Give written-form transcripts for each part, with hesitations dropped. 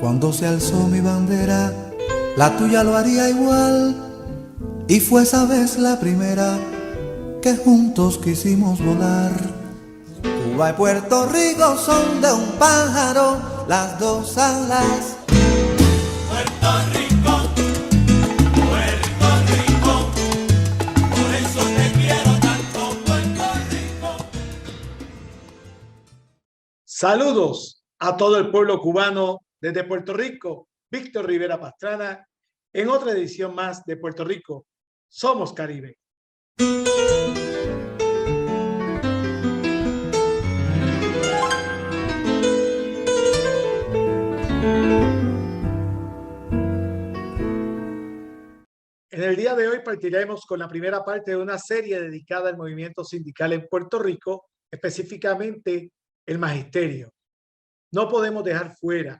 Cuando se alzó mi bandera, la tuya lo haría igual. Y fue esa vez la primera que juntos quisimos volar. Cuba y Puerto Rico son de un pájaro las dos alas. Puerto Rico, por eso te quiero tanto, Puerto Rico. Saludos a todo el pueblo cubano desde Puerto Rico. Víctor Rivera Pastrana en otra edición más de Puerto Rico. Somos Caribe. En el día de hoy partiremos con la primera parte de una serie dedicada al movimiento sindical en Puerto Rico, específicamente el magisterio. No podemos dejar fuera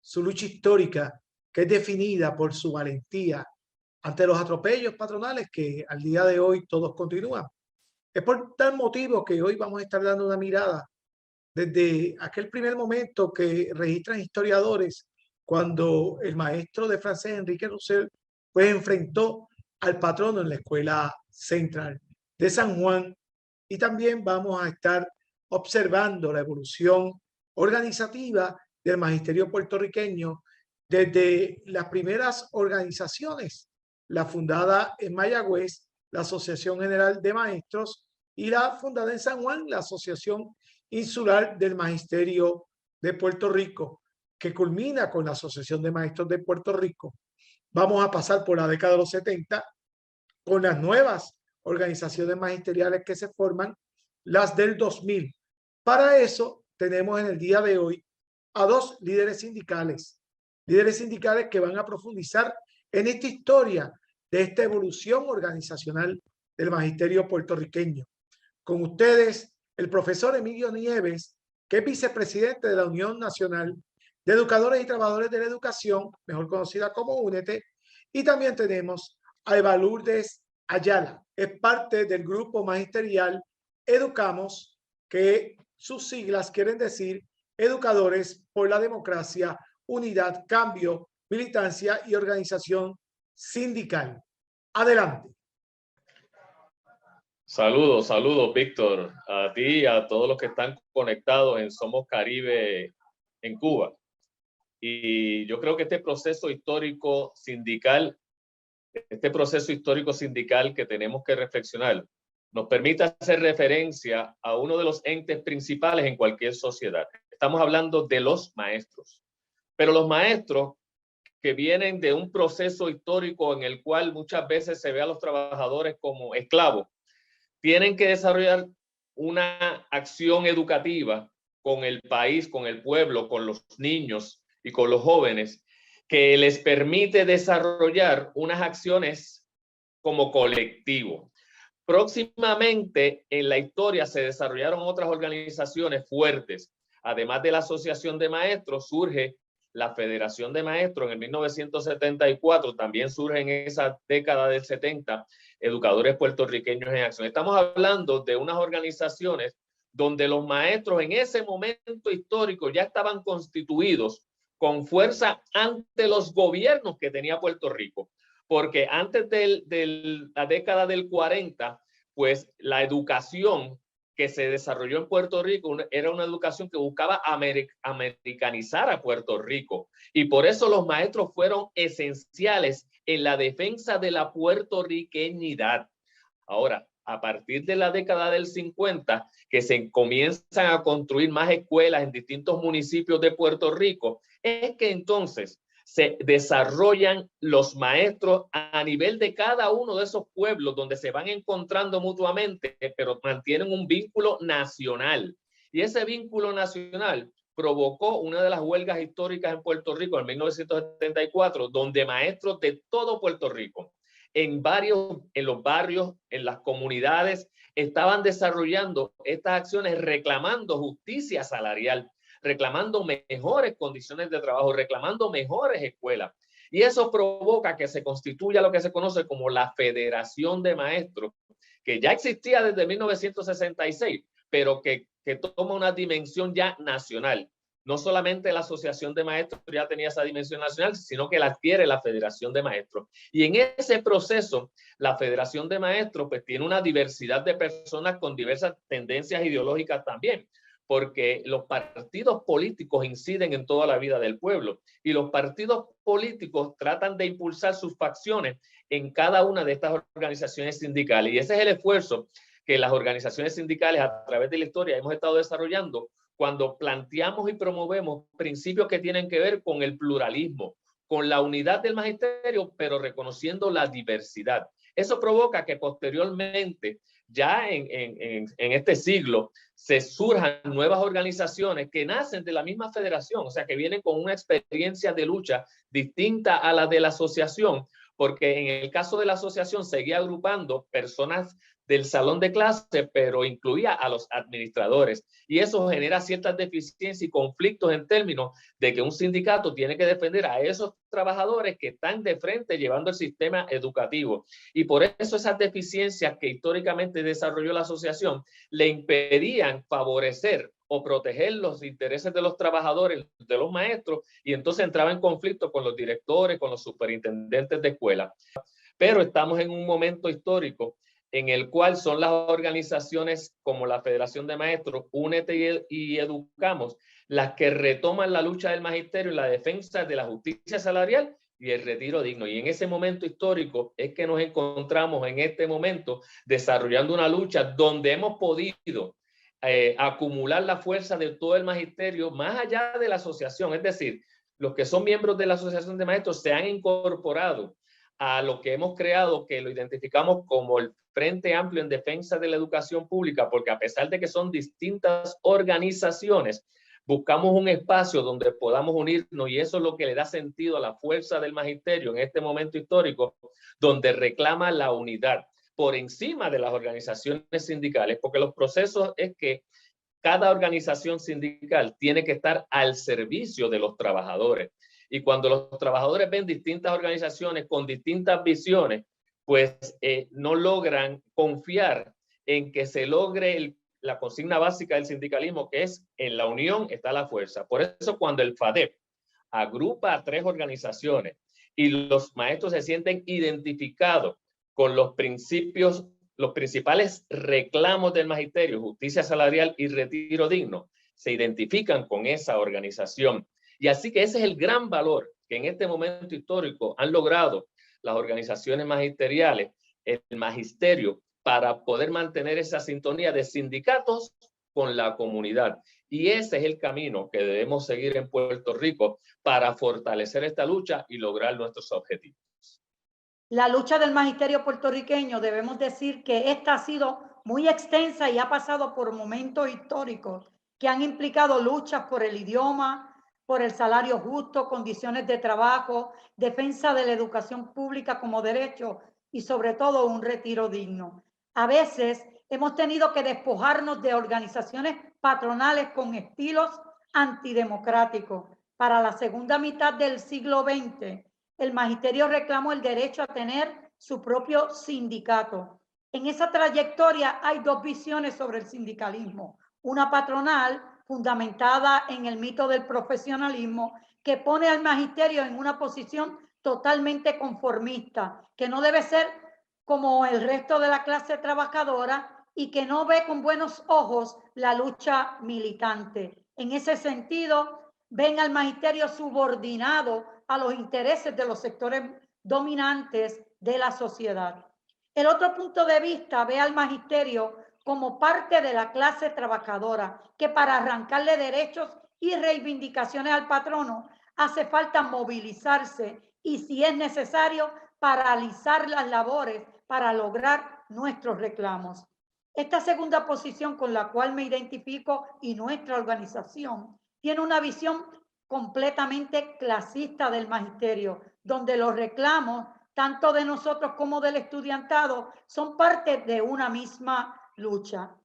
su lucha histórica, que es definida por su valentía ante los atropellos patronales que al día de hoy todos continúan. Es por tal motivo que hoy vamos a estar dando una mirada desde aquel primer momento que registran historiadores cuando el maestro de francés Enrique Roussel pues enfrentó al patrono en la Escuela Central de San Juan, y también vamos a estar observando la evolución organizativa del magisterio puertorriqueño desde las primeras organizaciones, la fundada en Mayagüez, la Asociación General de Maestros, y la fundada en San Juan, la Asociación Insular del Magisterio de Puerto Rico, que culmina con la Asociación de Maestros de Puerto Rico. Vamos a pasar por la década de los 70 con las nuevas organizaciones magisteriales que se forman, las del 2000. Para eso tenemos en el día de hoy a dos líderes sindicales que van a profundizar en esta historia de esta evolución organizacional del magisterio puertorriqueño. Con ustedes, el profesor Emilio Nieves, que es vicepresidente de la Unión Nacional de Educadores y Trabajadores de la Educación, mejor conocida como UNETE, y también tenemos a Eva Lourdes Ayala, es parte del grupo magisterial Educamos, que sus siglas quieren decir Educadores por la Democracia, Unidad, Cambio, Militancia y Organización Sindical. Adelante. Saludos, Víctor, a ti y a todos los que están conectados en Somos Caribe en Cuba. Y yo creo que este proceso histórico sindical que tenemos que reflexionar, nos permite hacer referencia a uno de los entes principales en cualquier sociedad. Estamos hablando de los maestros, pero los maestros que vienen de un proceso histórico en el cual muchas veces se ve a los trabajadores como esclavos, tienen que desarrollar una acción educativa con el país, con el pueblo, con los niños y con los jóvenes, que les permite desarrollar unas acciones como colectivo. Próximamente en la historia se desarrollaron otras organizaciones fuertes. Además de la Asociación de Maestros, surge la Federación de Maestros en 1974, también surge en esa década del 70, Educadores Puertorriqueños en Acción. Estamos hablando de unas organizaciones donde los maestros en ese momento histórico ya estaban constituidos con fuerza ante los gobiernos que tenía Puerto Rico, porque antes de la década del 40, pues la educación que se desarrolló en Puerto Rico era una educación que buscaba americanizar a Puerto Rico, y por eso los maestros fueron esenciales en la defensa de la puertorriqueñidad. Ahora, a partir de la década del 50, que se comienzan a construir más escuelas en distintos municipios de Puerto Rico, es que entonces se desarrollan los maestros a nivel de cada uno de esos pueblos donde se van encontrando mutuamente, pero mantienen un vínculo nacional. Y ese vínculo nacional provocó una de las huelgas históricas en Puerto Rico en 1974, donde maestros de todo Puerto Rico, en los barrios, en las comunidades, estaban desarrollando estas acciones reclamando justicia salarial, reclamando mejores condiciones de trabajo, reclamando mejores escuelas. Y eso provoca que se constituya lo que se conoce como la Federación de Maestros, que ya existía desde 1966, pero que toma una dimensión ya nacional. no solamente la Asociación de Maestros ya tenía esa dimensión nacional, sino que la adquiere la Federación de Maestros. Y en ese proceso, la Federación de Maestros pues tiene una diversidad de personas con diversas tendencias ideológicas también, porque los partidos políticos inciden en toda la vida del pueblo y los partidos políticos tratan de impulsar sus facciones en cada una de estas organizaciones sindicales. Y ese es el esfuerzo que las organizaciones sindicales a través de la historia hemos estado desarrollando cuando planteamos y promovemos principios que tienen que ver con el pluralismo, con la unidad del magisterio, pero reconociendo la diversidad. Eso provoca que posteriormente, ya en este siglo, se surjan nuevas organizaciones que nacen de la misma federación, o sea, que vienen con una experiencia de lucha distinta a la de la asociación, porque en el caso de la asociación seguía agrupando personas del salón de clase, pero incluía a los administradores. Y eso genera ciertas deficiencias y conflictos en términos de que un sindicato tiene que defender a esos trabajadores que están de frente llevando el sistema educativo. Y por eso esas deficiencias que históricamente desarrolló la asociación le impedían favorecer o proteger los intereses de los trabajadores, de los maestros, y entonces entraba en conflicto con los directores, con los superintendentes de escuela. Pero estamos en un momento histórico en el cual son las organizaciones como la Federación de Maestros, Únete y Educamos, las que retoman la lucha del magisterio y la defensa de la justicia salarial y el retiro digno. Y en ese momento histórico es que nos encontramos en este momento desarrollando una lucha donde hemos podido acumular la fuerza de todo el magisterio más allá de la asociación. Es decir, los que son miembros de la Asociación de Maestros se han incorporado a lo que hemos creado, que lo identificamos como el Frente Amplio en Defensa de la Educación Pública, porque a pesar de que son distintas organizaciones, buscamos un espacio donde podamos unirnos, y eso es lo que le da sentido a la fuerza del magisterio en este momento histórico, donde reclama la unidad por encima de las organizaciones sindicales, porque los procesos es que cada organización sindical tiene que estar al servicio de los trabajadores. Y cuando los trabajadores ven distintas organizaciones con distintas visiones, pues no logran confiar en que se logre la consigna básica del sindicalismo, que es en la unión está la fuerza. Por eso cuando el FADEP agrupa a 3 organizaciones y los maestros se sienten identificados con los principios, los principales reclamos del magisterio, justicia salarial y retiro digno, se identifican con esa organización. Y así que ese es el gran valor que en este momento histórico han logrado las organizaciones magisteriales, el magisterio, para poder mantener esa sintonía de sindicatos con la comunidad. Y ese es el camino que debemos seguir en Puerto Rico para fortalecer esta lucha y lograr nuestros objetivos. La lucha del magisterio puertorriqueño, debemos decir que esta ha sido muy extensa y ha pasado por momentos históricos que han implicado luchas por el idioma, por el salario justo, condiciones de trabajo, defensa de la educación pública como derecho y sobre todo un retiro digno. A veces hemos tenido que despojarnos de organizaciones patronales con estilos antidemocráticos. Para la segunda mitad del siglo XX, el magisterio reclamó el derecho a tener su propio sindicato. En esa trayectoria hay 2 visiones sobre el sindicalismo. Una patronal, fundamentada en el mito del profesionalismo, que pone al magisterio en una posición totalmente conformista, que no debe ser como el resto de la clase trabajadora y que no ve con buenos ojos la lucha militante. En ese sentido, ven al magisterio subordinado a los intereses de los sectores dominantes de la sociedad. El otro punto de vista ve al magisterio como parte de la clase trabajadora, que para arrancarle derechos y reivindicaciones al patrono hace falta movilizarse y, si es necesario, paralizar las labores para lograr nuestros reclamos. Esta segunda posición con la cual me identifico y nuestra organización tiene una visión completamente clasista del magisterio, donde los reclamos, tanto de nosotros como del estudiantado, son parte de una misma lucha.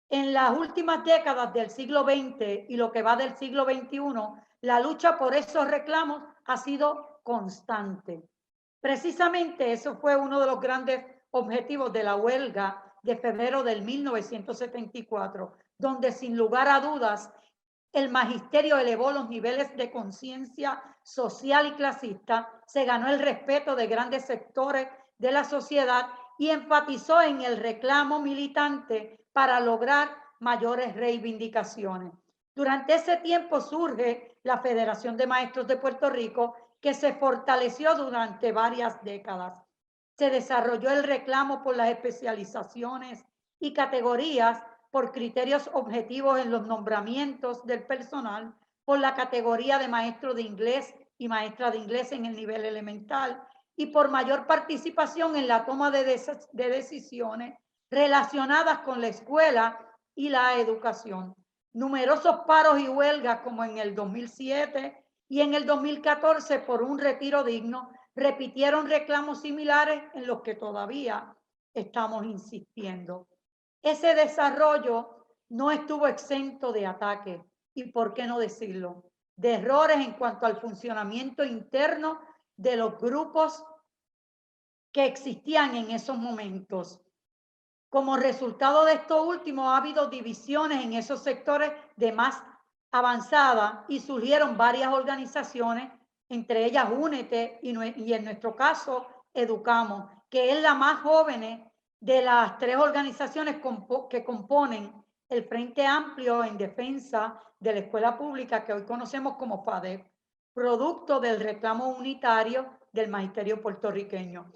En las últimas décadas del siglo XX y lo que va del siglo XXI, la lucha por esos reclamos ha sido constante. Precisamente eso fue uno de los grandes objetivos de la huelga de febrero del 1974, donde sin lugar a dudas el magisterio elevó los niveles de conciencia social y clasista, se ganó el respeto de grandes sectores de la sociedad y enfatizó en el reclamo militante para lograr mayores reivindicaciones. Durante ese tiempo surge la Federación de Maestros de Puerto Rico, que se fortaleció durante varias décadas. Se desarrolló el reclamo por las especializaciones y categorías, por criterios objetivos en los nombramientos del personal, por la categoría de maestro de inglés y maestra de inglés en el nivel elemental y por mayor participación en la toma de decisiones relacionadas con la escuela y la educación. Numerosos paros y huelgas, como en el 2007 y en el 2014 por un retiro digno, repitieron reclamos similares en los que todavía estamos insistiendo. Ese desarrollo no estuvo exento de ataques y, por qué no decirlo, de errores en cuanto al funcionamiento interno de los grupos que existían en esos momentos. Como resultado de esto último, ha habido divisiones en esos sectores de más avanzada y surgieron varias organizaciones, entre ellas Únete y en nuestro caso Educamos, que es la más joven de las tres organizaciones que componen el Frente Amplio en Defensa de la Escuela Pública, que hoy conocemos como FADEP, producto del reclamo unitario del magisterio puertorriqueño.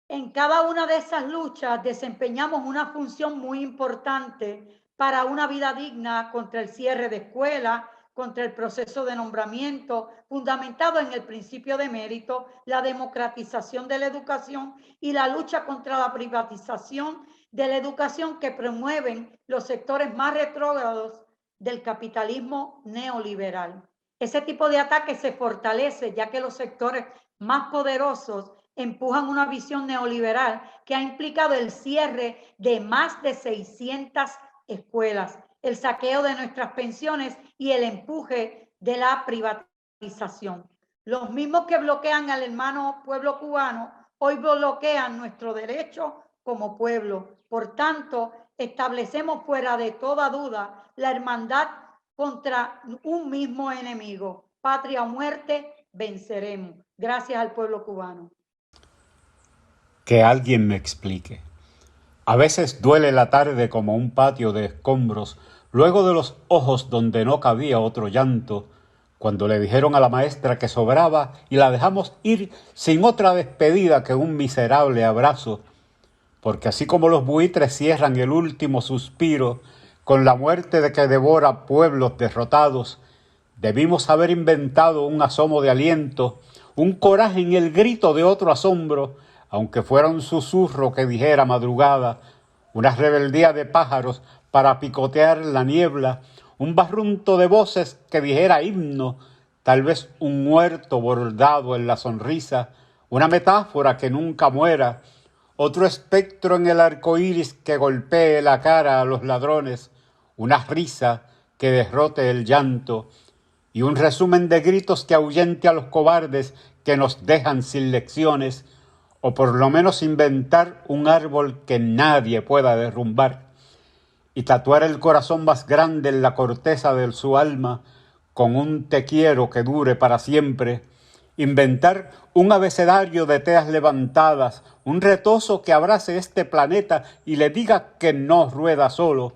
En cada una de esas luchas desempeñamos una función muy importante para una vida digna, contra el cierre de escuelas, contra el proceso de nombramiento, fundamentado en el principio de mérito, la democratización de la educación y la lucha contra la privatización de la educación que promueven los sectores más retrógrados del capitalismo neoliberal. Ese tipo de ataque se fortalece ya que los sectores más poderosos empujan una visión neoliberal que ha implicado el cierre de más de 600 escuelas, el saqueo de nuestras pensiones y el empuje de la privatización. Los mismos que bloquean al hermano pueblo cubano hoy bloquean nuestro derecho como pueblo. Por tanto, establecemos fuera de toda duda la hermandad contra un mismo enemigo. Patria o muerte, venceremos. Gracias al pueblo cubano. Que alguien me explique. A veces duele la tarde como un patio de escombros, luego de los ojos donde no cabía otro llanto, cuando le dijeron a la maestra que sobraba y la dejamos ir sin otra despedida que un miserable abrazo, porque así como los buitres cierran el último suspiro con la muerte de que devora pueblos derrotados, debimos haber inventado un asomo de aliento, un coraje en el grito de otro asombro, aunque fuera un susurro que dijera madrugada, una rebeldía de pájaros para picotear la niebla, un barrunto de voces que dijera himno, tal vez un muerto bordado en la sonrisa, una metáfora que nunca muera, otro espectro en el arco iris que golpee la cara a los ladrones, una risa que derrote el llanto, y un resumen de gritos que ahuyente a los cobardes que nos dejan sin lecciones, o por lo menos inventar un árbol que nadie pueda derrumbar, y tatuar el corazón más grande en la corteza de su alma con un te quiero que dure para siempre, inventar un abecedario de teas levantadas, un retozo que abrace este planeta y le diga que no rueda solo.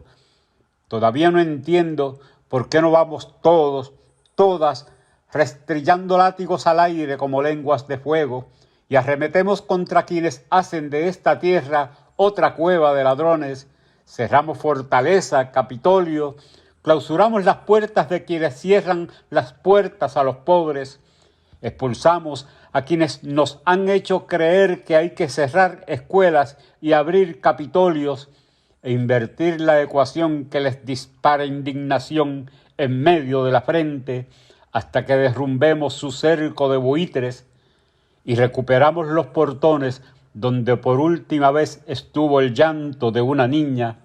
Todavía no entiendo por qué no vamos todos, todas, restrillando látigos al aire como lenguas de fuego, y arremetemos contra quienes hacen de esta tierra otra cueva de ladrones, cerramos Fortaleza, Capitolio, clausuramos las puertas de quienes cierran las puertas a los pobres, expulsamos a quienes nos han hecho creer que hay que cerrar escuelas y abrir Capitolios e invertir la ecuación que les dispara indignación en medio de la frente hasta que derrumbemos su cerco de buitres y recuperamos los portones donde por última vez estuvo el llanto de una niña,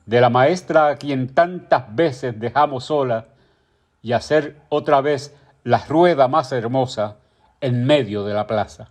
de la maestra a quien tantas veces dejamos sola, y hacer otra vez la rueda más hermosa en medio de la plaza.